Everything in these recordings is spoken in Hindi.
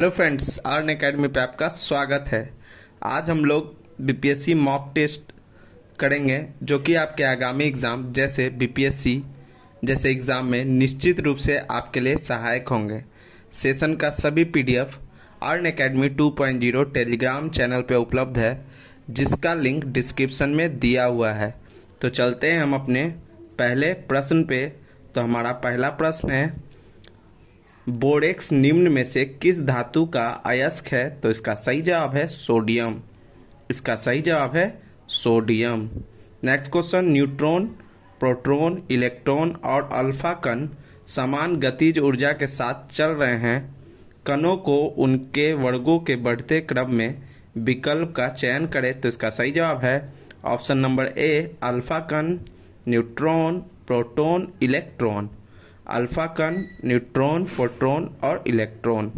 हेलो फ्रेंड्स, आर्न एकेडमी पे आपका स्वागत है। आज हम लोग बीपीएससी मॉक टेस्ट करेंगे जो कि आपके आगामी एग्ज़ाम जैसे बीपीएससी जैसे एग्ज़ाम में निश्चित रूप से आपके लिए सहायक होंगे। सेशन का सभी पीडीएफ आर्न एकेडमी 2.0 टेलीग्राम चैनल पे उपलब्ध है, जिसका लिंक डिस्क्रिप्शन में दिया हुआ है। तो चलते हैं हम अपने पहले प्रश्न पे। तो हमारा पहला प्रश्न है, बोरेक्स निम्न में से किस धातु का अयस्क है? तो इसका सही जवाब है सोडियम। इसका सही जवाब है sodium. Next question, neutron, proton, electron और अल्फा कण समान गतिज ऊर्जा के साथ चल रहे हैं। कणों को उनके वर्गों के बढ़ते क्रम में विकल्प का चयन करें। तो इसका सही जवाब है ऑप्शन नंबर ए, अल्फा कण, न्यूट्रॉन, प्रोटॉन, इलेक्ट्रॉन। अल्फा कण, न्यूट्रॉन, प्रोटॉन और इलेक्ट्रॉन।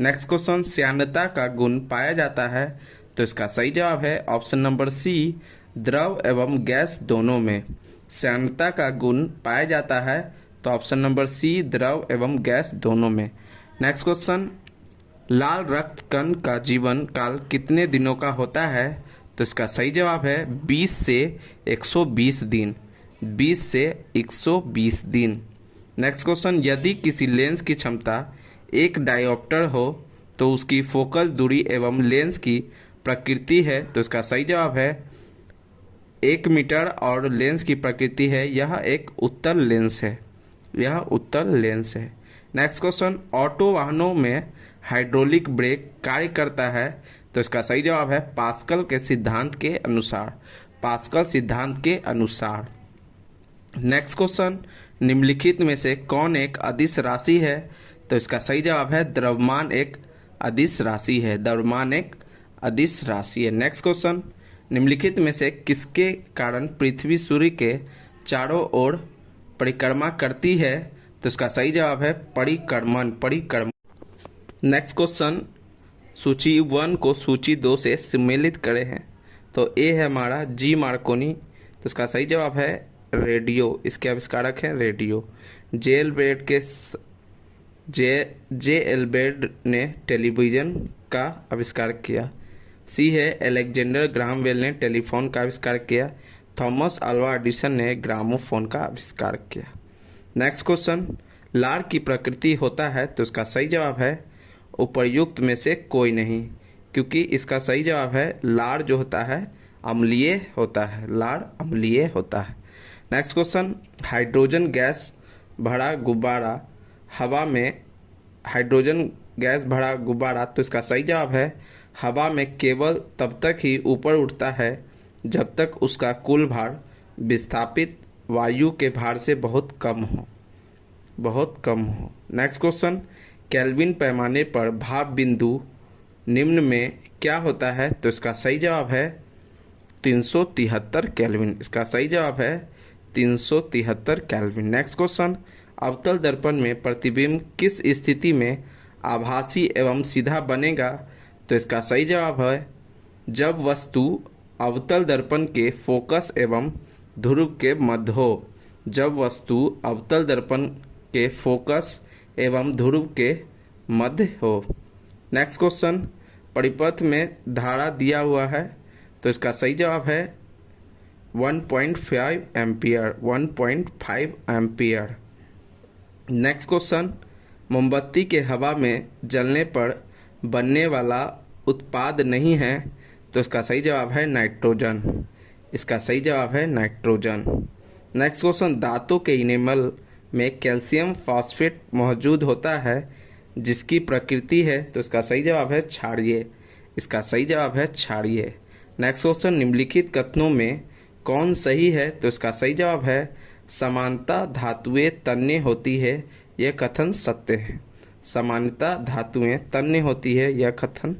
नेक्स्ट क्वेश्चन, श्यानता का गुण पाया जाता है। तो इसका सही जवाब है ऑप्शन नंबर सी, द्रव एवं गैस दोनों में। श्यानता का गुण पाया जाता है तो ऑप्शन नंबर सी, द्रव एवं गैस दोनों में। नेक्स्ट क्वेश्चन, लाल रक्त कण का जीवन काल कितने दिनों का होता है? तो इसका सही जवाब है 20 से 120 दिन। 20 से 120 दिन। नेक्स्ट क्वेश्चन, यदि किसी लेंस की क्षमता 1 डायोप्टर हो तो उसकी फोकस दूरी एवं लेंस की प्रकृति है। तो इसका सही जवाब है 1 मीटर और लेंस की प्रकृति है यह एक उत्तल लेंस है। यह उत्तल लेंस है। नेक्स्ट क्वेश्चन, ऑटो वाहनों में हाइड्रोलिक ब्रेक कार्य करता है। तो इसका सही जवाब है पास्कल के सिद्धांत के अनुसार। पास्कल सिद्धांत के अनुसार। नेक्स्ट क्वेश्चन, निम्नलिखित में से कौन एक अदिश राशि है? तो इसका सही जवाब है द्रव्यमान एक अदिश राशि है। द्रव्यमान एक अदिश राशि है। नेक्स्ट क्वेश्चन, निम्नलिखित में से किसके कारण पृथ्वी सूर्य के चारों ओर परिक्रमा करती है? तो इसका सही जवाब है परिक्रमण। नेक्स्ट क्वेश्चन, सूची 1 को सूची 2 से सम्मिलित करे हैं। तो ए है हमारा जी मार्कोनी। तो इसका सही जवाब है रेडियो। इसके आविष्कारक हैं रेडियो। जे एल्ब्रेड ने टेलीविज़न का आविष्कार किया। सी है अलेक्जेंडर ग्राहम बेल ने टेलीफोन का आविष्कार किया। थॉमस अल्वा एडिसन ने ग्रामोफोन का आविष्कार किया। नेक्स्ट क्वेश्चन, लार की प्रकृति होता है। तो इसका सही जवाब है उपर्युक्त में से कोई नहीं, क्योंकि इसका सही जवाब है लार जो होता है अम्लीय होता है। लार अम्लीय होता है। नेक्स्ट क्वेश्चन, हाइड्रोजन गैस भरा गुब्बारा हवा में हाइड्रोजन गैस भरा गुब्बारा। तो इसका सही जवाब है हवा में केवल तब तक ही ऊपर उठता है जब तक उसका कुल भार विस्थापित वायु के भार से बहुत कम हो। नेक्स्ट क्वेश्चन, केल्विन पैमाने पर भाप बिंदु निम्न में क्या होता है? तो इसका सही जवाब है 373 केल्विन। इसका सही जवाब है 373 केल्विन। नेक्स्ट क्वेश्चन, अवतल दर्पण में प्रतिबिंब किस स्थिति में आभासी एवं सीधा बनेगा? तो इसका सही जवाब है जब वस्तु अवतल दर्पण के फोकस एवं ध्रुव के मध्य हो। जब वस्तु अवतल दर्पण के फोकस एवं ध्रुव के मध्य हो। नेक्स्ट क्वेश्चन, परिपथ में धारा दिया हुआ है। तो इसका सही जवाब है 1.5 एम्पियर। 1.5 एम्पियर। नेक्स्ट क्वेश्चन, मोमबत्ती के हवा में जलने पर बनने वाला उत्पाद नहीं है। तो इसका सही जवाब है नाइट्रोजन। इसका सही जवाब है नाइट्रोजन। नेक्स्ट क्वेश्चन, दांतों के इनेमल में कैल्शियम फॉस्फेट मौजूद होता है जिसकी प्रकृति है। तो इसका सही जवाब है क्षारीय। इसका सही जवाब है क्षारीय। नेक्स्ट क्वेश्चन, निम्नलिखित कथनों में कौन सही है? तो इसका सही जवाब है समानता धातुएं तन्य होती है, यह कथन सत्य है। समानता धातुएं तन्य होती है, यह कथन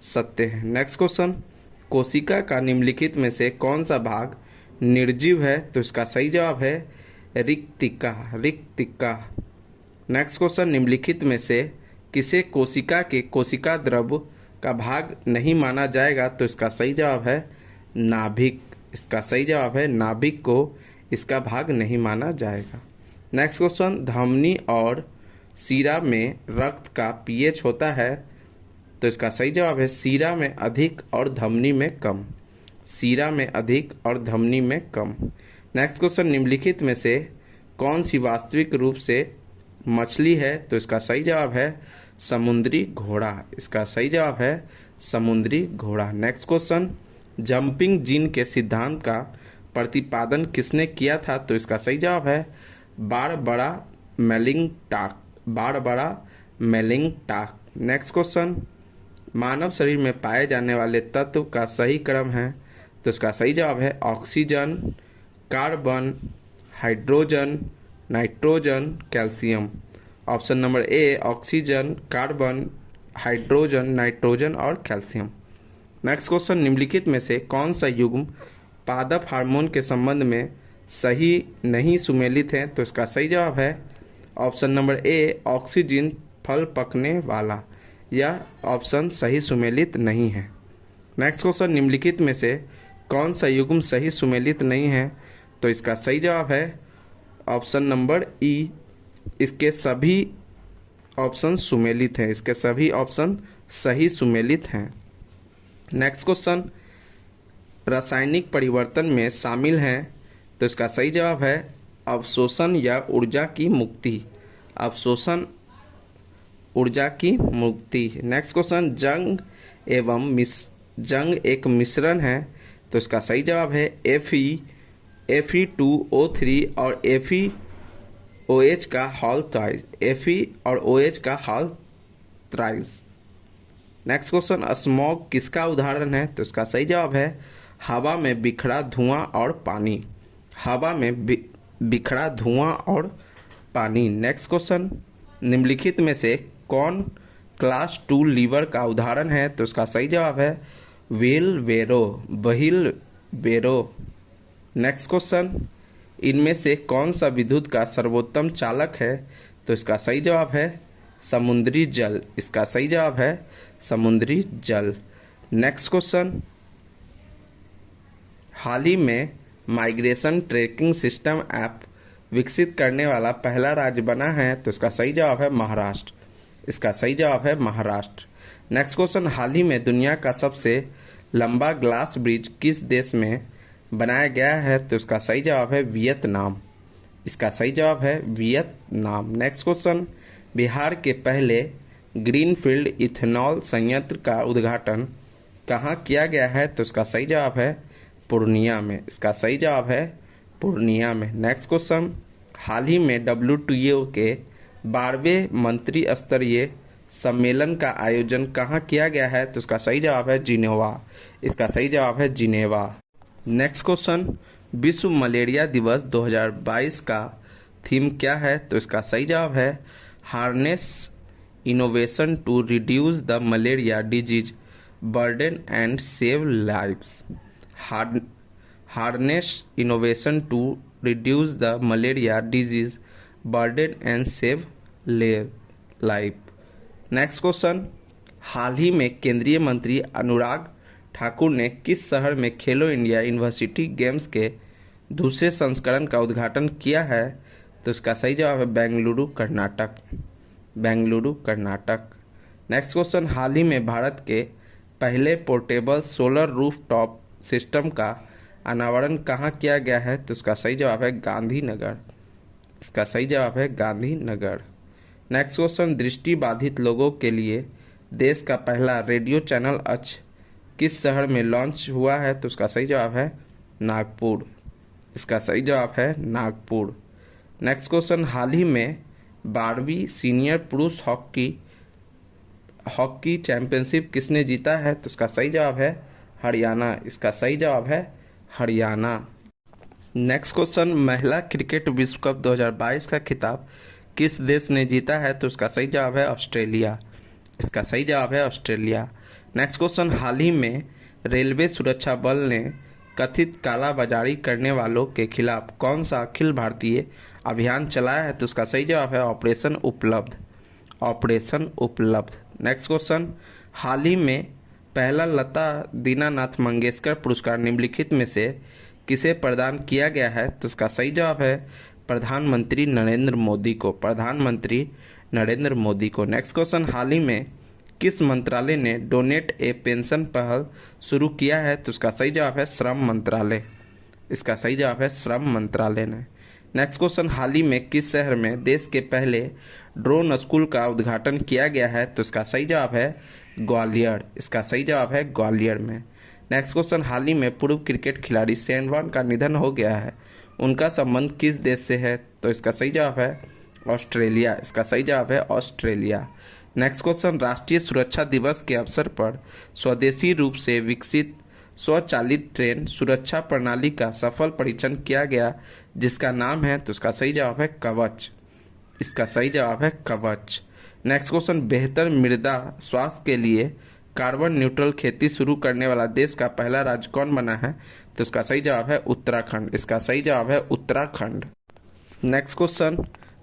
सत्य है। नेक्स्ट क्वेश्चन, कोशिका का निम्नलिखित में से कौन सा भाग निर्जीव है? तो इसका सही जवाब है रिक्तिका। नेक्स्ट क्वेश्चन, निम्नलिखित में से किसे कोशिका के कोशिका द्रव का भाग नहीं माना जाएगा? तो इसका सही जवाब है नाभिक। इसका सही जवाब है नाभिक को इसका भाग नहीं माना जाएगा। नेक्स्ट क्वेश्चन, धमनी और सीरा में रक्त का पीएच होता है। तो इसका सही जवाब है सीरा में अधिक और धमनी में कम। सीरा में अधिक और धमनी में कम। नेक्स्ट क्वेश्चन, निम्नलिखित में से कौन सी वास्तविक रूप से मछली है? तो इसका सही जवाब है समुद्री घोड़ा। इसका सही जवाब है समुद्री घोड़ा। नेक्स्ट क्वेश्चन, जंपिंग जीन के सिद्धांत का प्रतिपादन किसने किया था? तो इसका सही जवाब है बारबरा मेलिंगटॉक। बारबरा मेलिंगटॉक। नेक्स्ट क्वेश्चन, मानव शरीर में पाए जाने वाले तत्व का सही क्रम है? तो इसका सही जवाब है oxygen, carbon, hydrogen, nitrogen, calcium. Option number A oxygen, carbon, hydrogen, nitrogen और कैल्शियम। नेक्स्ट क्वेश्चन, निम्नलिखित में से कौन सा युग्म पादप हार्मोन के संबंध में सही नहीं सुमेलित है? तो इसका सही जवाब है ऑप्शन नंबर ए ऑक्सीजन फल पकने वाला। यह ऑप्शन सही सुमेलित नहीं है। नेक्स्ट क्वेश्चन, निम्नलिखित में से कौन सा युग्म सही सुमेलित नहीं है? तो इसका सही जवाब है ऑप्शन नंबर ई, इसके सभी ऑप्शन सुमेलित हैं। इसके सभी ऑप्शन सही सुमेलित हैं। नेक्स्ट क्वेश्चन, रासायनिक परिवर्तन में शामिल हैं? तो इसका सही जवाब है अवशोषण या ऊर्जा की मुक्ति। अवशोषण, ऊर्जा की मुक्ति। नेक्स्ट क्वेश्चन, जंग एक मिश्रण है? तो इसका सही जवाब है Fe2O3 और FeOH का हॉल थ्राइस। Fe और OH का hall thrice. Next question, smog किसका उदाहरण है? तो इसका सही जवाब है हवा में बिखरा धुआं और पानी। हवा में बिखरा धुआं और पानी। नेक्स्ट क्वेश्चन, निम्नलिखित में से कौन क्लास 2 लीवर का उदाहरण है? तो इसका सही जवाब है व्हील बेरो। नेक्स्ट क्वेश्चन, इनमें से कौन सा विद्युत का सर्वोत्तम चालक है? तो इसका सही जवाब है समुद्री जल। इसका सही जवाब है समुद्री जल। नेक्स्ट क्वेश्चन, हाल ही में माइग्रेशन ट्रैकिंग सिस्टम ऐप विकसित करने वाला पहला राज्य बना है? तो इसका सही जवाब है महाराष्ट्र। इसका सही जवाब है महाराष्ट्र। नेक्स्ट क्वेश्चन, हाल ही में दुनिया का सबसे लंबा ग्लास ब्रिज किस देश में बनाया गया है? तो इसका सही जवाब है वियतनाम। इसका सही जवाब है वियतनाम। नेक्स्ट क्वेश्चन, बिहार के पहले ग्रीनफील्ड इथेनॉल संयंत्र का उद्घाटन कहाँ किया गया है? तो इसका सही जवाब है पूर्णिया में। इसका सही जवाब है पूर्णिया में। नेक्स्ट क्वेश्चन, हाल ही में WTO के 12वें मंत्री स्तरीय सम्मेलन का आयोजन कहाँ किया गया है? तो इसका सही जवाब है जिनेवा। इसका सही जवाब है जिनेवा। नेक्स्ट क्वेश्चन, विश्व मलेरिया दिवस 2022 का थीम क्या है? तो इसका सही जवाब है harness innovation to reduce the malaria disease burden and save lives. Harness innovation to reduce the malaria disease burden and save life. Next question, हाल ही में केंद्रीय मंत्री अनुराग ठाकुर ने किस शहर में खेलो इंडिया यूनिवर्सिटी गेम्स के दूसरे संस्करण का उद्घाटन किया है? तो इसका सही जवाब है बेंगलुरु कर्नाटक। बेंगलुरु कर्नाटक। नेक्स्ट क्वेश्चन, हाल ही में भारत के पहले पोर्टेबल सोलर रूफटॉप सिस्टम का अनावरण कहाँ किया गया है? तो इसका सही जवाब है गांधीनगर। इसका सही जवाब है गांधीनगर। नेक्स्ट क्वेश्चन, दृष्टिबाधित लोगों के लिए देश का पहला रेडियो चैनल अक्ष किस शहर में लॉन्च हुआ है? तो उसका सही जवाब है नागपुर। इसका सही जवाब है नागपुर। नेक्स्ट क्वेश्चन, हाल ही में 12वीं सीनियर पुरुष हॉकी चैंपियनशिप किसने जीता है? तो उसका सही जवाब है हरियाणा। इसका सही जवाब है हरियाणा। नेक्स्ट क्वेश्चन, महिला क्रिकेट विश्व कप 2022 का खिताब किस देश ने जीता है? तो उसका सही जवाब है ऑस्ट्रेलिया। इसका सही जवाब है ऑस्ट्रेलिया। नेक्स्ट क्वेश्चन, हाल ही में रेलवे सुरक्षा बल ने कथित कालाबाजारी करने वालों के खिलाफ कौन सा अखिल भारतीय अभियान चलाया है? तो उसका सही जवाब है ऑपरेशन उपलब्ध। ऑपरेशन उपलब्ध। नेक्स्ट क्वेश्चन, हाल ही में पहला लता दीनानाथ मंगेशकर पुरस्कार निम्नलिखित में से किसे प्रदान किया गया है? तो उसका सही जवाब है प्रधानमंत्री नरेंद्र मोदी को। प्रधानमंत्री नरेंद्र मोदी को। नेक्स्ट क्वेश्चन, हाल ही में किस मंत्रालय ने डोनेट ए पेंशन पहल शुरू किया है? तो इसका सही जवाब है श्रम मंत्रालय। इसका सही जवाब है श्रम मंत्रालय ने। नेक्स्ट क्वेश्चन, हाल ही में किस शहर में देश के पहले ड्रोन स्कूल का उद्घाटन किया गया है? तो इसका सही जवाब है ग्वालियर। इसका सही जवाब है ग्वालियर में। नेक्स्ट क्वेश्चन, हाल ही में पूर्व क्रिकेट खिलाड़ी शेन वॉर्न का निधन हो गया है, उनका संबंध किस देश से है? तो इसका सही जवाब है ऑस्ट्रेलिया। इसका सही जवाब है ऑस्ट्रेलिया। नेक्स्ट क्वेश्चन, राष्ट्रीय सुरक्षा दिवस के अवसर पर स्वदेशी रूप से विकसित स्वचालित ट्रेन सुरक्षा प्रणाली का सफल परीक्षण किया गया, जिसका नाम है? तो इसका सही जवाब है कवच। इसका सही जवाब है कवच। नेक्स्ट क्वेश्चन, बेहतर मृदा स्वास्थ्य के लिए कार्बन न्यूट्रल खेती शुरू करने वाला देश का पहला राज्य कौन बना है? तो इसका सही जवाब है उत्तराखंड। इसका सही जवाब है उत्तराखंड। नेक्स्ट क्वेश्चन,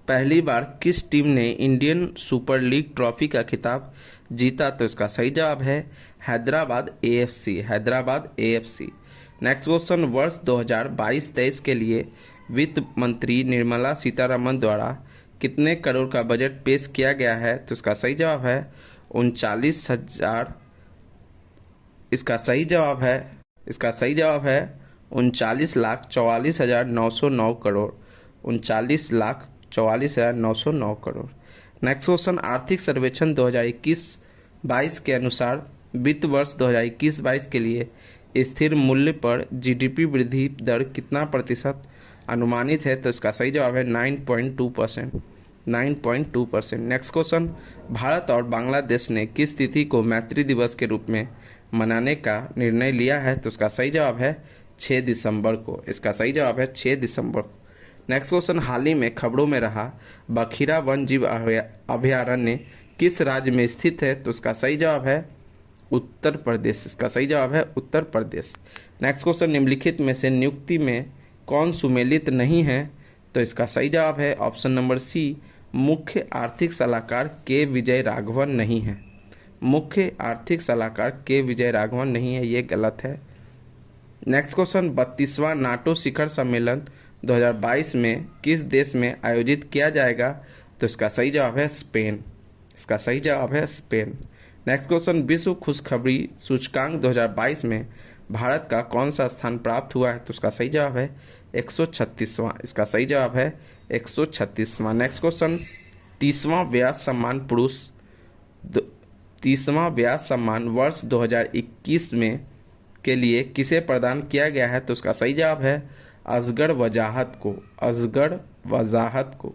पहली बार किस टीम ने इंडियन सुपर लीग ट्रॉफी का खिताब जीता? तो इसका सही जवाब है Hyderabad AFC. Hyderabad AFC. Next question, वर्ष 2022-23 के लिए वित्त मंत्री निर्मला सीतारमण द्वारा कितने करोड़ का बजट पेश किया गया है? तो इसका सही जवाब है 39,000। इसका सही जवाब है 39,44,909 करोड़। 39,44,909 करोड़। नेक्स्ट क्वेश्चन, आर्थिक सर्वेक्षण 2021-22 के अनुसार वित्त वर्ष 2021-22 के लिए स्थिर मूल्य पर जीडीपी वृद्धि दर कितना प्रतिशत अनुमानित है? तो इसका सही जवाब है 9.2%। 9.2%। नेक्स्ट क्वेश्चन, भारत और बांग्लादेश ने किस तिथि को मैत्री दिवस के रूप में मनाने का निर्णय लिया है? तो इसका सही जवाब है 6 दिसंबर को। इसका सही जवाब है 6 दिसंबर को। नेक्स्ट क्वेश्चन, हाल ही में खबरों में रहा बखीरा वन जीव अभयारण्य किस राज्य में स्थित है? तो इसका सही जवाब है उत्तर प्रदेश। इसका सही जवाब है उत्तर प्रदेश। नेक्स्ट क्वेश्चन, निम्नलिखित में से नियुक्ति में कौन सुमेलित नहीं है? तो इसका सही जवाब है ऑप्शन नंबर सी, मुख्य आर्थिक सलाहकार के विजय राघवन नहीं है। मुख्य आर्थिक सलाहकार के विजय राघवन नहीं है, ये गलत है। नेक्स्ट क्वेश्चन, 32वां नाटो शिखर सम्मेलन 2022 में किस देश में आयोजित किया जाएगा? तो इसका सही जवाब है स्पेन। इसका सही जवाब है स्पेन। नेक्स्ट क्वेश्चन, विश्व खुशखबरी सूचकांक 2022 में भारत का कौन सा स्थान प्राप्त हुआ है? तो उसका सही जवाब है 136वां। इसका सही जवाब है 136वां। नेक्स्ट क्वेश्चन, 30वां व्यास सम्मान वर्ष 2021 में के लिए किसे प्रदान किया गया है? तो उसका सही जवाब है असगर वजाहत को। असगर वजाहत को।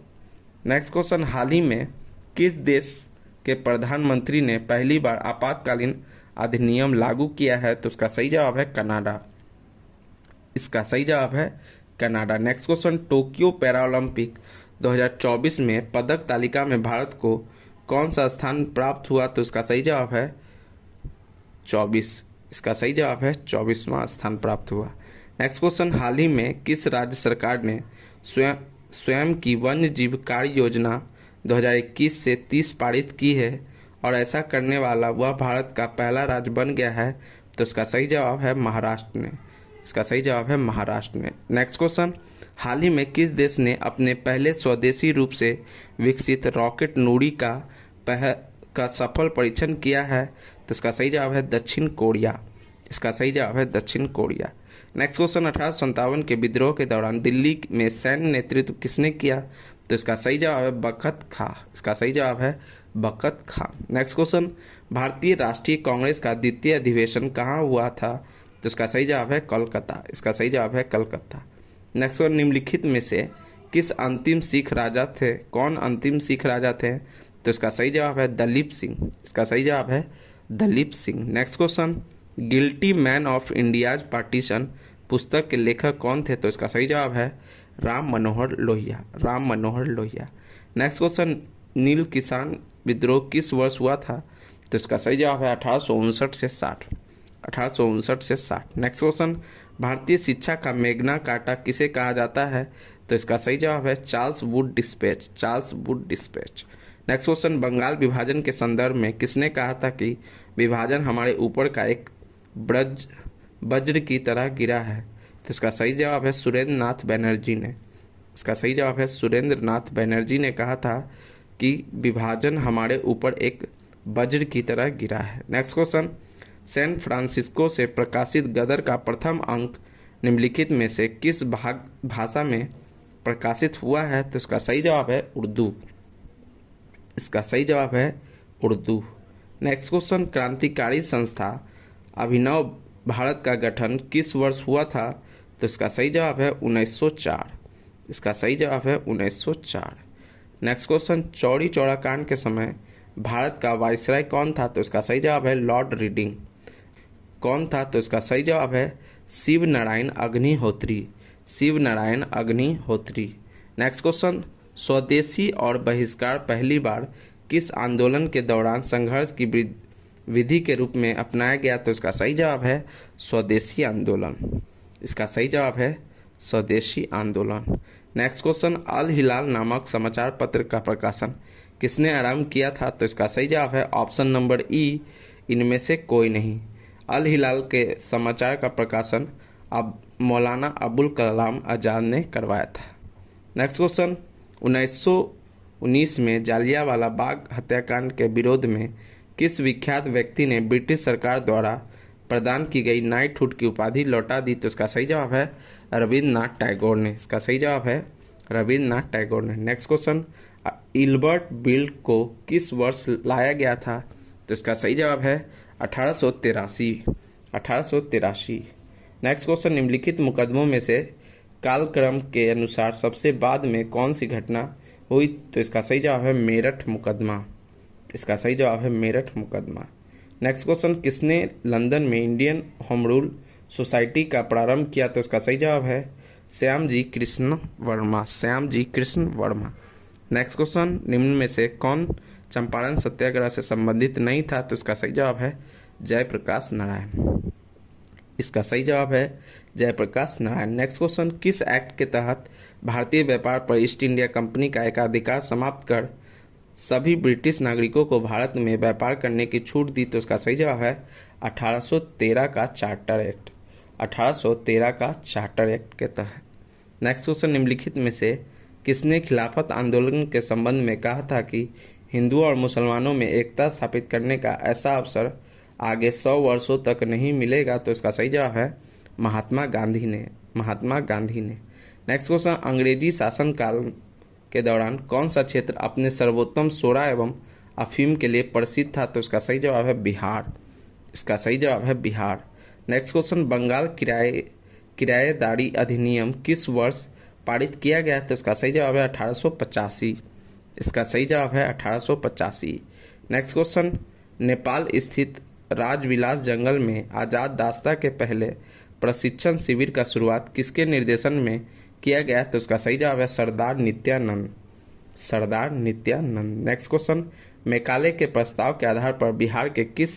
नेक्स्ट क्वेश्चन, हाल ही में किस देश के प्रधानमंत्री ने पहली बार आपातकालीन अधिनियम लागू किया है? तो उसका सही जवाब है कनाडा। इसका सही जवाब है Canada. Next question, Tokyo Paralympic 2024 में पदक तालिका में भारत को कौन सा स्थान प्राप्त हुआ? तो इसका सही जवाब है 24। इसका सही जवाब है 24वां स्थान प्राप्त हुआ। नेक्स्ट क्वेश्चन, हाल ही में किस राज्य सरकार ने स्वयं की वन्य जीव कार्य योजना 2021 से 30 पारित की है और ऐसा करने वाला वह भारत का पहला राज्य बन गया है? तो इसका सही जवाब है महाराष्ट्र ने। इसका सही जवाब है महाराष्ट्र में। नेक्स्ट क्वेश्चन, हाल ही में किस देश ने अपने पहले स्वदेशी रूप से विकसित रॉकेट नूरी का सफल परीक्षण किया है? तो इसका सही जवाब है दक्षिण कोरिया। इसका सही जवाब है दक्षिण कोरिया। नेक्स्ट क्वेश्चन, 1857 के विद्रोह के दौरान दिल्ली में सैन्य नेतृत्व किसने किया? तो इसका सही जवाब है बखत खां। इसका सही जवाब है बखत खां। नेक्स्ट क्वेश्चन, भारतीय राष्ट्रीय कांग्रेस का द्वितीय अधिवेशन कहाँ हुआ था? तो इसका सही जवाब है कोलकाता। इसका सही जवाब है कलकत्ता। नेक्स्ट क्वेश्चन, निम्नलिखित में से किस अंतिम सिख राजा थे? कौन अंतिम सिख राजा थे? तो इसका सही जवाब है दलीप सिंह। इसका सही जवाब है Dalip Singh. Next question, guilty men of India's partition पुस्तक के लेखक कौन थे? तो इसका सही जवाब है राम मनोहर लोहिया। राम मनोहर लोहिया। नेक्स्ट क्वेश्चन, नील किसान विद्रोह किस वर्ष हुआ था? तो इसका सही जवाब है 1859 से 60। 1859 से 60। नेक्स्ट क्वेश्चन, भारतीय शिक्षा का मैग्ना कार्टा किसे कहा जाता है? तो इसका सही जवाब है Charles Wood dispatch. Charles Wood dispatch. Next question, Bengal विभाजन के संदर्भ में किसने कहा था कि विभाजन हमारे ऊपर का एक वज्र की तरह गिरा है? तो इसका सही जवाब है सुरेंद्र नाथ बनर्जी ने। इसका सही जवाब है सुरेंद्र नाथ बनर्जी ने कहा था कि विभाजन हमारे ऊपर एक वज्र की तरह गिरा है। नेक्स्ट क्वेश्चन, सैन फ्रांसिस्को से प्रकाशित गदर का प्रथम अंक निम्नलिखित में से किस भाषा में प्रकाशित हुआ है? तो इसका सही जवाब है उर्दू। इसका सही जवाब है उर्दू। नेक्स्ट क्वेश्चन, क्रांतिकारी संस्था अभिनव भारत का गठन किस वर्ष हुआ था? तो इसका सही जवाब है 1904। इसका सही जवाब है 1904। नेक्स्ट क्वेश्चन, चौरी चौरा कांड के समय भारत का वायसराय कौन था? तो इसका सही जवाब है लॉर्ड रीडिंग। कौन था? तो इसका सही जवाब है शिव नारायण अग्निहोत्री। शिव नारायण अग्निहोत्री। नेक्स्ट क्वेश्चन, स्वदेशी और बहिष्कार पहली बार किस आंदोलन के दौरान संघर्ष की विधि के रूप में अपनाया गया? तो इसका सही जवाब है स्वदेशी आंदोलन। इसका सही जवाब है स्वदेशी आंदोलन। नेक्स्ट क्वेश्चन, अल हिलाल नामक समाचार पत्र का प्रकाशन किसने आरंभ किया था? तो इसका सही जवाब है ऑप्शन नंबर ई, इनमें से कोई नहीं। अल हिलाल के समाचार का प्रकाशन अब मौलाना अबुल कलाम आज़ाद ने करवाया था। नेक्स्ट क्वेश्चन, 1919 में जालियांवाला बाग हत्याकांड के विरोध में किस विख्यात व्यक्ति ने ब्रिटिश सरकार द्वारा प्रदान की गई नाइटहुड की उपाधि लौटा दी? तो इसका सही जवाब है रविन्द्रनाथ टैगोर ने। इसका सही जवाब है रविन्द्रनाथ टैगोर ने। नेक्स्ट क्वेश्चन, इल्बर्ट बिल को किस वर्ष लाया गया था? तो इसका सही जवाब है 1883। 1883। नेक्स्ट क्वेश्चन, निम्नलिखित मुकदमों में से कालक्रम के अनुसार सबसे बाद में कौन सी घटना हुई? तो इसका सही जवाब है मेरठ मुकदमा। इसका सही जवाब है मेरठ मुकदमा। नेक्स्ट क्वेश्चन, किसने लंदन में इंडियन होम रूल सोसाइटी का प्रारंभ किया? तो इसका सही जवाब है श्यामजी कृष्ण वर्मा। श्यामजी कृष्ण वर्मा। नेक्स्ट क्वेश्चन, निम्न में से कौन चंपारण सत्याग्रह से संबंधित नहीं था? तो इसका सही जवाब है जयप्रकाश नारायण। इसका सही जवाब है जयप्रकाश नारायण। नेक्स्ट क्वेश्चन, किस एक्ट के तहत भारतीय व्यापार पर ईस्ट इंडिया कंपनी का एकाधिकार समाप्त कर सभी ब्रिटिश नागरिकों को भारत में व्यापार करने की छूट दी? तो इसका सही जवाब है 1813 का चार्टर एक्ट। 1813 का चार्टर एक्ट के तहत। नेक्स्ट क्वेश्चन, निम्नलिखित में से किसने खिलाफत आंदोलन के संबंध में कहा था कि हिंदुओं और मुसलमानों में एकता स्थापित करने का ऐसा अवसर आगे 100 वर्षों तक नहीं मिलेगा? तो इसका सही जवाब है महात्मा गांधी ने। महात्मा गांधी ने। नेक्स्ट क्वेश्चन, अंग्रेजी शासनकाल के दौरान कौन सा क्षेत्र अपने सर्वोत्तम सोडा एवं अफीम के लिए प्रसिद्ध था? तो इसका सही जवाब है बिहार। इसका सही जवाब है बिहार। नेक्स्ट क्वेश्चन, बंगाल किराएदारी अधिनियम किस वर्ष पारित किया गया? तो इसका सही जवाब है 1885। इसका सही जवाब है 1885। नेक्स्ट क्वेश्चन, नेपाल स्थित राजविलास जंगल में आजाद दास्ता के पहले प्रशिक्षण शिविर का शुरुआत किसके निर्देशन में किया गया? तो उसका सही जवाब है सरदार नित्यानंद। सरदार नित्यानंद। नेक्स्ट क्वेश्चन, मेकाले के प्रस्ताव के आधार पर बिहार के किस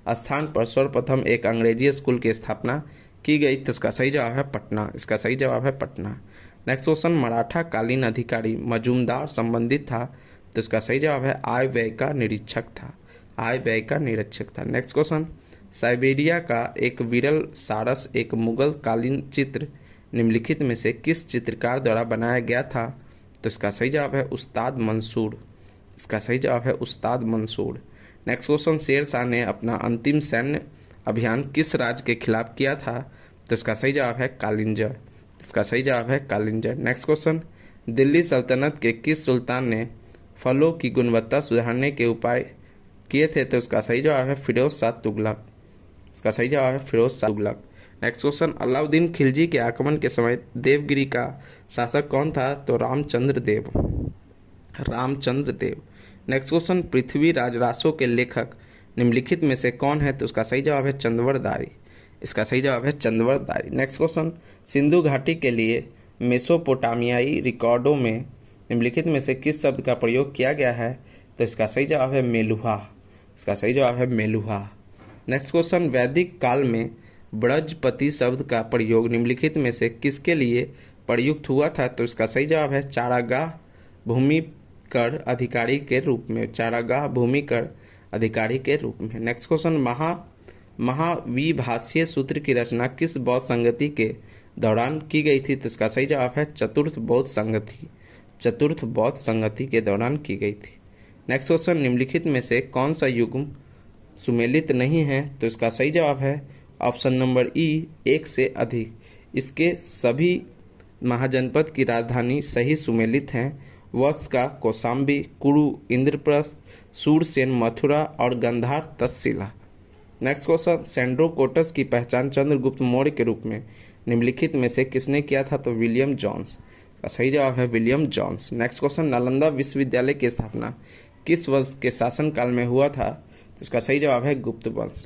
स्थान पर सर्वप्रथम एक अंग्रेजी स्कूल की स्थापना की गई? तो उसका सही जवाब है पटना। इसका सही जवाब है पटना। नेक्स्ट क्वेश्चन, मराठा कालीन अधिकारी मजूमदार संबंधित था? तो इसका सही जवाब है आय व्यय का निरीक्षक था। आय व्यय का निरीक्षक था। नेक्स्ट क्वेश्चन, साइबेरिया का एक विरल सारस एक मुगल कालीन चित्र निम्नलिखित में से किस चित्रकार द्वारा बनाया गया था? तो इसका सही जवाब है उस्ताद मंसूर। इसका सही जवाब है उस्ताद मंसूर। नेक्स्ट क्वेश्चन, शेर शाह ने अपना अंतिम सैन्य अभियान किस राज्य के खिलाफ किया था? तो इसका सही जवाब है कालिंजर। इसका सही जवाब है कालिंजर। नेक्स्ट क्वेश्चन, दिल्ली सल्तनत के किस सुल्तान ने फलों की गुणवत्ता सुधारने के उपाय किए थे? तो उसका सही जवाब है फिरोज शाह तुगलक। इसका सही जवाब है फिरोज शाह तुगलक। नेक्स्ट क्वेश्चन, अलाउद्दीन खिलजी के आक्रमण के समय देवगिरी का शासक कौन था? तो रामचंद्र देव। रामचंद्र देव। नेक्स्ट क्वेश्चन, पृथ्वीराज रासो के लेखक निम्नलिखित में से कौन है? तो उसका सही जवाब है चंद्रवरदारी। इसका सही जवाब है चंद्रवरदारी। नेक्स्ट क्वेश्चन, सिंधु घाटी के लिए मेसोपोटामियाई रिकॉर्डों में निम्नलिखित में से किस शब्द का प्रयोग किया गया है? तो इसका सही जवाब है मेलुहा। इसका सही जवाब है मेलुहा। नेक्स्ट क्वेश्चन, वैदिक काल में ब्रजपति शब्द का प्रयोग निम्नलिखित में से किसके लिए प्रयुक्त हुआ था? तो इसका सही जवाब है चारागाह भूमिकर अधिकारी के रूप में। चारागाह भूमिकर अधिकारी के रूप में। नेक्स्ट क्वेश्चन, महाविभाषीय सूत्र की रचना किस बौद्ध संगति के दौरान की गई थी? तो इसका सही जवाब है चतुर्थ बौद्ध संगति। चतुर्थ बौद्ध संगति के दौरान की गई थी। नेक्स्ट क्वेश्चन, निम्नलिखित में से कौन सा युग्म सुमेलित नहीं है? तो इसका सही जवाब है ऑप्शन नंबर ई, एक से अधिक। इसके सभी महाजनपद की राजधानी सही सुमेलित हैं। वत्स का कौशाम्बी, कुरु इंद्रप्रस्थ, सूरसेन मथुरा और Gandhara Taxila. Next question, Sandrocottus की पहचान चंद्रगुप्त मौर्य के रूप में निम्नलिखित में से किसने किया था? तो विलियम जॉन्स। का सही जवाब है William Jones. Next question, Nalanda विश्वविद्यालय की स्थापना किस वंश के शासनकाल में हुआ था? तो इसका सही जवाब है गुप्त वंश।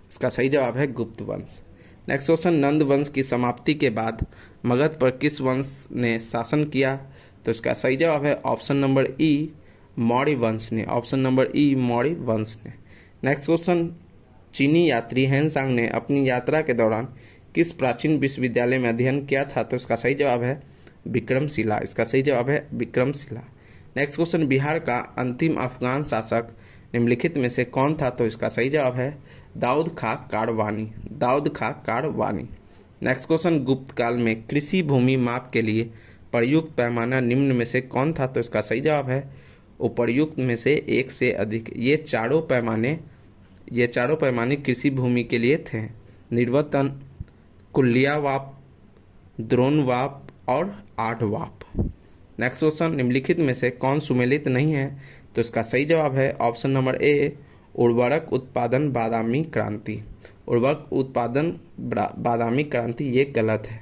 इसका सही जवाब है गुप्त वंश। नेक्स्ट क्वेश्चन, नंद वंश की समाप्ति के बाद मगध पर किस वंश ने शासन किया? तो इसका सही जवाब है ऑप्शन नंबर ई, मौर्य वंश ने। ऑप्शन नंबर ई, मौर्य वंश ने। नेक्स्ट क्वेश्चन, चीनी यात्री हेनसांग ने अपनी यात्रा के दौरान किस प्राचीन विश्वविद्यालय में अध्ययन किया था? तो इसका सही जवाब है विक्रमशिला। इसका सही जवाब है विक्रमशिला। नेक्स्ट क्वेश्चन, बिहार का अंतिम अफगान शासक निम्नलिखित में से कौन था? तो इसका सही जवाब है दाऊद खां काड़वानी। दाऊद खां काड़वानी। नेक्स्ट क्वेश्चन, गुप्त काल में कृषि भूमि माप के लिए प्रयुक्त पैमाना निम्न में से कौन था? तो इसका सही जवाब है उपर्युक्त में से एक से अधिक। ये चारों पैमाने कृषि भूमि के लिए थे। निर्वतन, कुल्लियावाप, द्रोणवाप और आठवाप। नेक्स्ट क्वेश्चन, निम्नलिखित में से कौन सुमेलित नहीं है? तो इसका सही जवाब है ऑप्शन नंबर ए, उर्वरक उत्पादन बादामी क्रांति। उर्वरक उत्पादन बादामी क्रांति ये गलत है।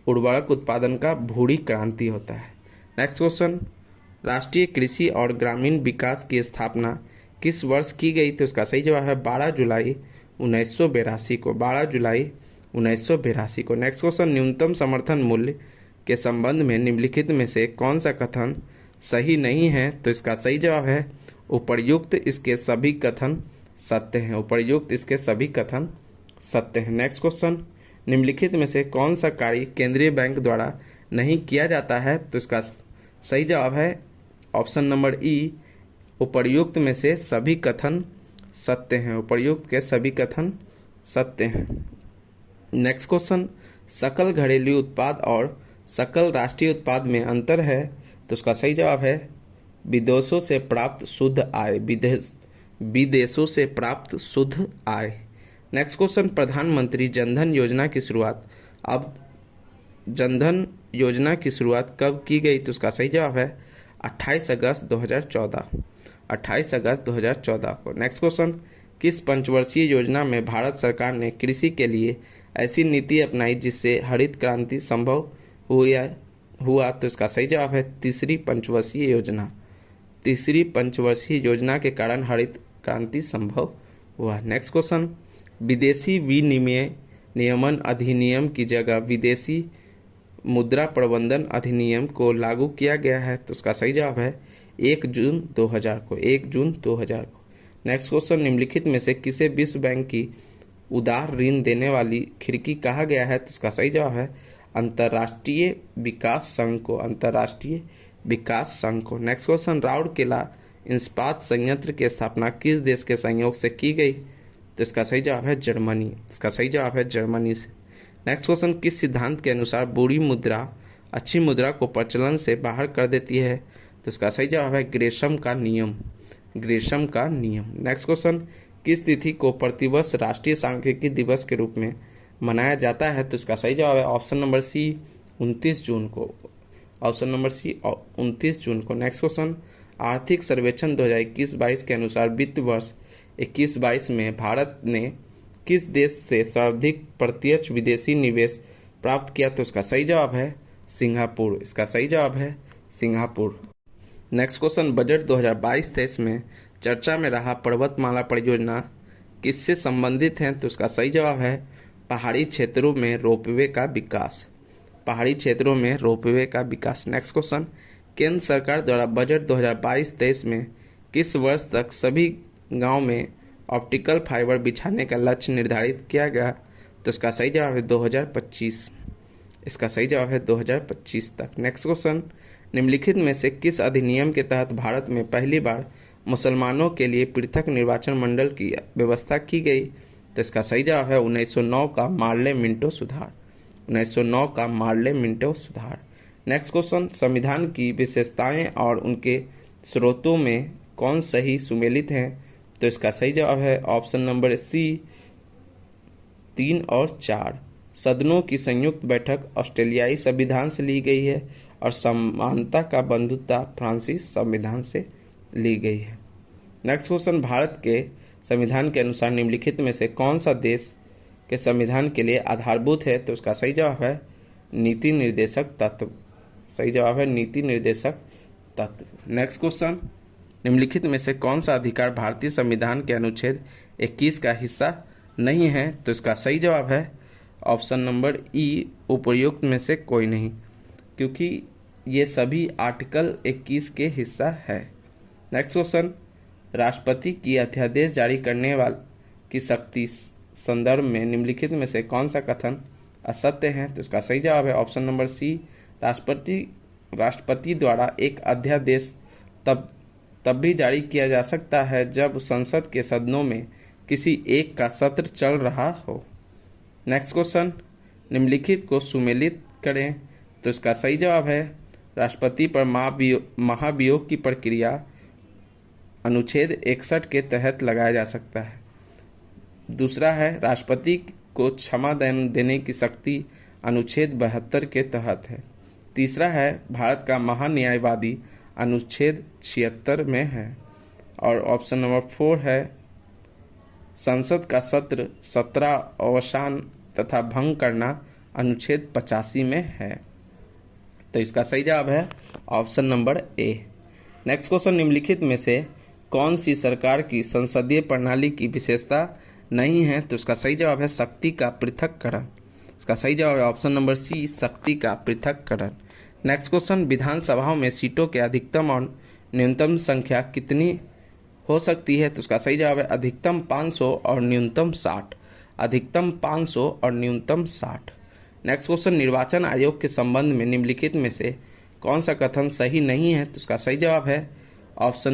उर्वरक उत्पादन का भूरी क्रांति होता है। नेक्स्ट क्वेश्चन, राष्ट्रीय कृषि और ग्रामीण विकास की स्थापना किस वर्ष की गई? तो इसका सही जवाब है 12 जुलाई 1982 को। 12 जुलाई 1982 को। नेक्स्ट क्वेश्चन, न्यूनतम समर्थन मूल्य के संबंध में निम्नलिखित में से कौन सा कथन सही नहीं है? तो इसका सही जवाब है उपर्युक्त इसके सभी कथन सत्य हैं। उपर्युक्त इसके सभी कथन सत्य हैं। नेक्स्ट क्वेश्चन, निम्नलिखित में से कौन सा कार्य केंद्रीय बैंक द्वारा नहीं किया जाता है? तो इसका सही जवाब है ऑप्शन नंबर ई, उपर्युक्त में से सभी कथन सत्य हैं। उपर्युक्त के सभी कथन सत्य हैं। नेक्स्ट क्वेश्चन, सकल घरेलू उत्पाद और सकल राष्ट्रीय उत्पाद में अंतर है? तो उसका सही जवाब है विदेशों से प्राप्त शुद्ध आय। विदेशों से प्राप्त शुद्ध आय। नेक्स्ट क्वेश्चन, प्रधानमंत्री जनधन योजना की शुरुआत कब की गई? तो उसका सही जवाब है 28 अगस्त 2014। 28 अगस्त 2014 को। नेक्स्ट क्वेश्चन, किस पंचवर्षीय योजना में भारत सरकार ने कृषि के लिए ऐसी नीति अपनाई जिससे हरित क्रांति संभव हुआ? तो इसका सही जवाब है तीसरी पंचवर्षीय योजना। तीसरी पंचवर्षीय योजना के कारण हरित क्रांति संभव हुआ। नेक्स्ट क्वेश्चन, विदेशी विनिमय नियमन अधिनियम की जगह विदेशी मुद्रा प्रबंधन अधिनियम को लागू किया गया है? तो उसका सही जवाब है 1 जून 2000 को। 1 जून 2000 को। नेक्स्ट क्वेश्चन, निम्नलिखित में से किसे विश्व बैंक की उदार ऋण देने वाली खिड़की कहा गया है? तो उसका सही जवाब है अंतर्राष्ट्रीय विकास संघ को। अंतर्राष्ट्रीय विकास संघ को। नेक्स्ट क्वेश्चन, राउरकेला इस्पात संयंत्र की स्थापना किस देश के सहयोग से की गई? तो इसका सही जवाब है जर्मनी। इसका सही जवाब है जर्मनी से। नेक्स्ट क्वेश्चन, किस सिद्धांत के अनुसार बुरी मुद्रा अच्छी मुद्रा को प्रचलन से बाहर कर देती है? तो इसका सही जवाब है ग्रेशम का नियम। ग्रेशम का नियम। नेक्स्ट क्वेश्चन, किस तिथि को प्रतिवर्ष राष्ट्रीय सांख्यिकी दिवस के रूप में मनाया जाता है? तो इसका सही जवाब है ऑप्शन नंबर सी 29 जून को। ऑप्शन नंबर सी 29 जून को। नेक्स्ट क्वेश्चन, आर्थिक सर्वेक्षण 2021-22 के अनुसार वित्त वर्ष 21-22 में भारत ने किस देश से सर्वाधिक प्रत्यक्ष विदेशी निवेश प्राप्त किया? तो इसका सही जवाब है सिंगापुर। इसका सही जवाब है सिंगापुर। नेक्स्ट क्वेश्चन, बजट 2022-23 में चर्चा में रहा पर्वतमाला परियोजना किससे संबंधित है? तो उसका सही जवाब है पहाड़ी क्षेत्रों में रोपवे का विकास। पहाड़ी क्षेत्रों में रोपवे का विकास। नेक्स्ट क्वेश्चन, केंद्र सरकार द्वारा बजट 2022-23 में किस वर्ष तक सभी गांव में ऑप्टिकल फाइबर बिछाने का लक्ष्य निर्धारित किया गया? तो इसका सही जवाब है 2025। इसका सही जवाब है 2025 तक। नेक्स्ट क्वेश्चन, निम्नलिखित में से किस अधिनियम के तहत भारत में पहली बार मुसलमानों के लिए पृथक निर्वाचन मंडल की व्यवस्था की गई? तो इसका सही जवाब है 1909 का मार्ले मिंटो सुधार। 1909 का मार्ले मिंटो सुधार। नेक्स्ट क्वेश्चन, संविधान की विशेषताएं और उनके स्रोतों में कौन सही सुमेलित हैं? तो इसका सही जवाब है ऑप्शन नंबर सी 3 और 4। सदनों की संयुक्त बैठक ऑस्ट्रेलियाई संविधान से ली गई है और समानता का बंधुता फ्रांसीसी संविधान से ली गई है। नेक्स्ट क्वेश्चन, भारत के संविधान के अनुसार निम्नलिखित में से कौन सा देश के संविधान के लिए आधारभूत है? तो उसका सही जवाब है नीति निर्देशक तत्व। सही जवाब है नीति निर्देशक तत्व। नेक्स्ट क्वेश्चन, निम्नलिखित में से कौन सा अधिकार भारतीय संविधान के अनुच्छेद 21 का हिस्सा नहीं है? तो इसका सही जवाब है ऑप्शन नंबर ई उपर्युक्त में से कोई नहीं, क्योंकि ये सभी आर्टिकल 21 के हिस्सा है। नेक्स्ट क्वेश्चन, राष्ट्रपति की अध्यादेश जारी करने वाले की शक्ति संदर्भ में निम्नलिखित में से कौन सा कथन असत्य है? तो इसका सही जवाब है ऑप्शन नंबर सी राष्ट्रपति द्वारा एक अध्यादेश तब भी जारी किया जा सकता है जब संसद के सदनों में किसी एक का सत्र चल रहा हो। नेक्स्ट क्वेश्चन, निम्नलिखित को सुमेलित करें। तो इसका सही जवाब है राष्ट्रपति पर महाभियोग की प्रक्रिया अनुच्छेद 61 के तहत लगाया जा सकता है। दूसरा है राष्ट्रपति को क्षमा देने की शक्ति अनुच्छेद 72 के तहत है। तीसरा है भारत का महान्यायवादी अनुच्छेद 76 में है। और ऑप्शन नंबर 4 है संसद का सत्र 17 अवसान तथा भंग करना अनुच्छेद 85 में है। तो इसका सही जवाब है option number A. Next question, निम्नलिखित में से कौन सी सरकार की संसदीय प्रणाली की विशेषता नहीं है? तो इसका सही जवाब है शक्ति का पृथक्करण। इसका सही जवाब है ऑप्शन नंबर सी शक्ति का पृथक्करण। नेक्स्ट क्वेश्चन, विधानसभाओं में सीटों के अधिकतम और न्यूनतम संख्या कितनी हो सकती है? तो उसका सही जवाब है अधिकतम 500 और न्यूनतम 60। अधिकतम 500 और न्यूनतम 60। नेक्स्ट क्वेश्चन, निर्वाचन आयोग के संबंध में निम्नलिखित में से कौन सा कथन सही नहीं है? तो उसका सही जवाब है ऑप्शन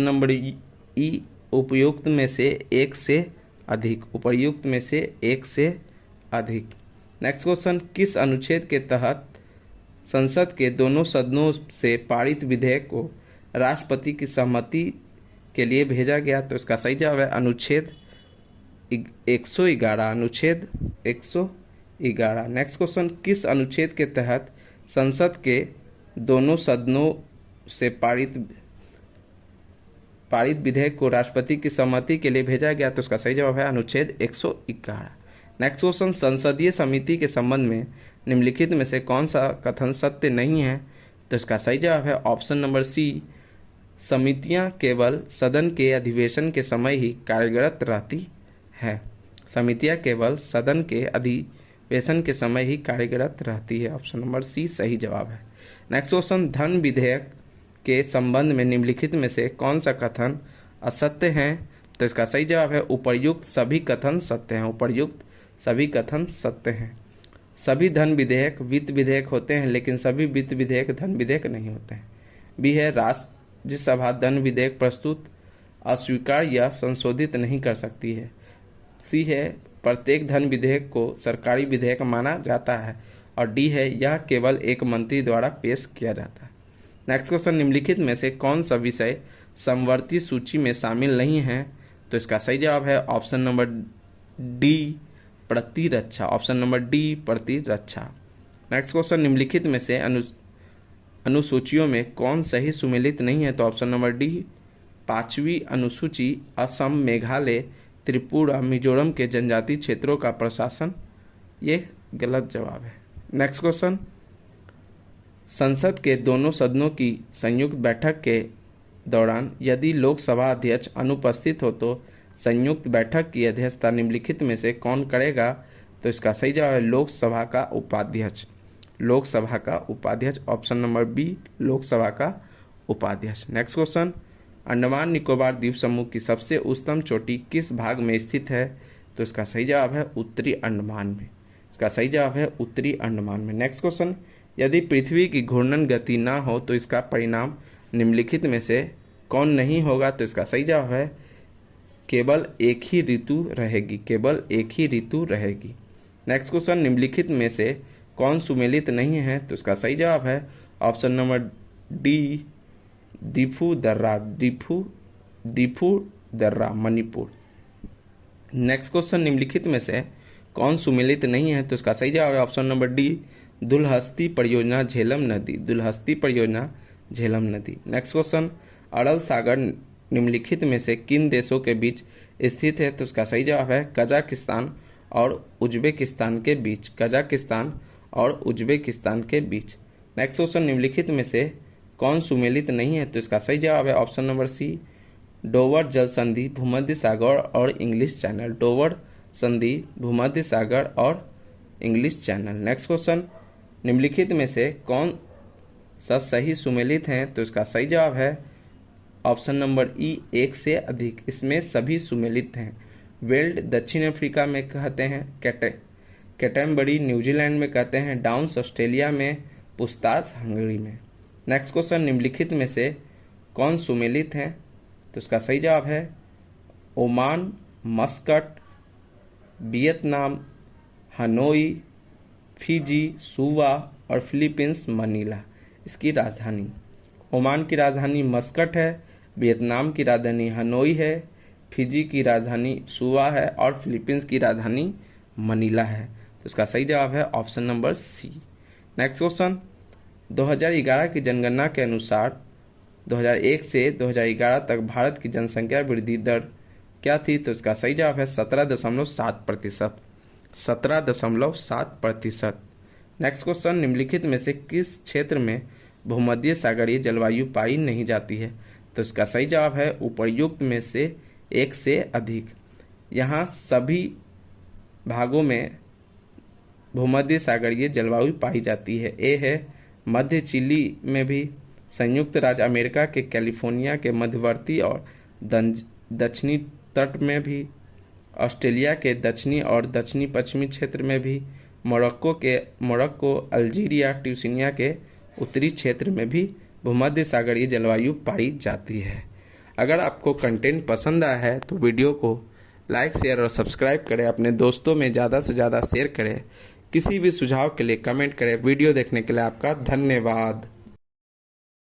नंबर ई उपर्युक्त में से एक से अधिक। उपर्युक्त में से एक से अधिक। नेक्स्ट क्वेश्चन, किस अनुच्छेद के तहत संसद के दोनों सदनों से पारित विधेयक को राष्ट्रपति की सहमति के लिए भेजा गया? तो इसका सही जवाब है अनुच्छेद 111। अनुच्छेद 111। नेक्स्ट क्वेश्चन, किस अनुच्छेद के तहत संसद के दोनों सदनों से पारित विधेयक को राष्ट्रपति की सहमति के लिए भेजा गया? तो इसका सही जवाब है अनुच्छेद 111। नेक्स्ट क्वेश्चन, संसदीय समिति के संबंध में निम्नलिखित में से कौन सा कथन सत्य नहीं है? तो इसका सही जवाब है ऑप्शन नंबर सी समितियां केवल सदन के अधिवेशन के समय ही कार्यरत रहती है। समितियां केवल सदन के अधिवेशन के समय ही कार्यरत रहती है। ऑप्शन नंबर सी सही जवाब है। नेक्स्ट क्वेश्चन, धन विधेयक के संबंध में निम्नलिखित में से कौन सा कथन असत्य है? तो इसका सही जवाब है उपर्युक्त सभी कथन सत्य हैं। उपर्युक्त सभी कथन सत्य हैं। सभी धन विधेयक वित्त विधेयक होते हैं, लेकिन सभी वित्त विधेयक धन विधेयक नहीं होते हैं। बी है राज्यसभा धन विधेयक प्रस्तुत अस्वीकार या संशोधित नहीं कर सकती है। सी है प्रत्येक धन विधेयक को सरकारी विधेयक माना जाता है। और डी है यह केवल एक मंत्री द्वारा पेश किया जाता है। नेक्स्ट क्वेश्चन, निम्नलिखित में से कौन सा विषय समवर्ती सूची में शामिल नहीं है? तो इसका सही जवाब है ऑप्शन नंबर डी प्रतिरक्षा। ऑप्शन नंबर डी प्रतिरक्षा। नेक्स्ट क्वेश्चन, निम्नलिखित में से अनुसूचियों में कौन सही सुमेलित नहीं है? तो ऑप्शन नंबर डी 5वीं अनुसूची असम, मेघालय, त्रिपुरा, मिजोरम के जनजातीय क्षेत्रों का प्रशासन, ये गलत जवाब है। नेक्स्ट क्वेश्चन, संसद के दोनों सदनों की संयुक्त बैठक के दौरान यदि लोकसभा अध्यक्ष अनुपस्थित हो तो संयुक्त बैठक की अध्यक्षता निम्नलिखित में से कौन करेगा? तो इसका सही जवाब है लोकसभा का उपाध्यक्ष। लोकसभा का उपाध्यक्ष। ऑप्शन नंबर बी लोकसभा का उपाध्यक्ष। नेक्स्ट क्वेश्चन, अंडमान निकोबार द्वीप समूह की सबसे उच्चतम चोटी किस भाग में स्थित है? तो इसका सही जवाब है उत्तरी अंडमान में। इसका सही जवाब है उत्तरी अंडमान में। नेक्स्ट क्वेश्चन, यदि पृथ्वी की घूर्णन गति ना हो तो इसका परिणाम निम्नलिखित में से कौन नहीं होगा? तो इसका सही जवाब है केवल एक ही ऋतु रहेगी। केवल एक ही ऋतु रहेगी। नेक्स्ट क्वेश्चन, निम्नलिखित में से कौन सुमेलित नहीं है? तो इसका सही जवाब है ऑप्शन नंबर डी दीफू दर्रा, दीफू दर्रा मणिपुर। नेक्स्ट क्वेश्चन, निम्नलिखित में से कौन सुमेलित नहीं है? तो इसका सही जवाब है ऑप्शन नंबर डी दुलहस्ती परियोजना झेलम नदी, दुलहस्ती परियोजना झेलम नदी। नेक्स्ट क्वेश्चन, अरल सागर निम्नलिखित में से किन देशों के बीच स्थित है? तो इसका सही जवाब है कजाकिस्तान और उज्बेकिस्तान के बीच, कजाकिस्तान और उज्बेकिस्तान के बीच। नेक्स्ट क्वेश्चन, निम्नलिखित में से कौन सुमेलित नहीं है? तो इसका सही जवाब है ऑप्शन नंबर सी डोवर जल संधि, भूमध्य सागर और इंग्लिश चैनल, डोवर संधि, भूमध्य सागर और इंग्लिश चैनल। नेक्स्ट क्वेश्चन, निम्नलिखित में से कौन सा सही सुमेलित हैं? तो इसका सही जवाब है ऑप्शन नंबर ई एक से अधिक, इसमें सभी सुमेलित हैं। वेल्ड दक्षिण अफ्रीका में कहते हैं कैटमबरी न्यूजीलैंड में कहते हैं, डाउन्स ऑस्ट्रेलिया में, पुस्तास हंगरी में। नेक्स्ट क्वेश्चन, निम्नलिखित में से कौन सुमेलित हैं? तो इसका सही जवाब है Oman, Muscat, Vietnam, Hanoi, Fiji, सुवा और फिलीपींस मनीला। इसकी राजधानी ओमान की राजधानी मस्कट है, वियतनाम की राजधानी हनोई है, फिजी की राजधानी सुवा है और फिलीपींस की राजधानी मनीला है। तो इसका सही जवाब है option number C. Next question, 2011 की जनगणना के अनुसार 2001 से 2011 तक भारत की जनसंख्या वृद्धि दर क्या थी? तो इसका सही जवाब है 17.7%, 17.7%। नेक्स्ट क्वेश्चन, निम्नलिखित में से किस क्षेत्र में भूमध्य सागरीय जलवायु पाई नहीं जाती है? तो इसका सही जवाब है उपर्युक्त में से एक से अधिक। यहाँ सभी भागों में भूमध्य सागरीय जलवायु पाई जाती है। ए है मध्य चिली में भी, संयुक्त राज्य अमेरिका के कैलिफोर्निया के मध्यवर्ती और दक्षिणी तट में भी, ऑस्ट्रेलिया के दक्षिणी और दक्षिणी पश्चिमी क्षेत्र में भी, मोरक्को, अल्जीरिया, ट्यूनीशिया के उत्तरी क्षेत्र में भी भूमध्य सागरीय जलवायु पाई जाती है। अगर आपको कंटेंट पसंद आया है तो वीडियो को लाइक, शेयर और सब्सक्राइब करें, अपने दोस्तों में ज़्यादा से ज़्यादा शेयर करें। किसी भी सुझाव के लिए कमेंट करें। वीडियो देखने के लिए आपका धन्यवाद।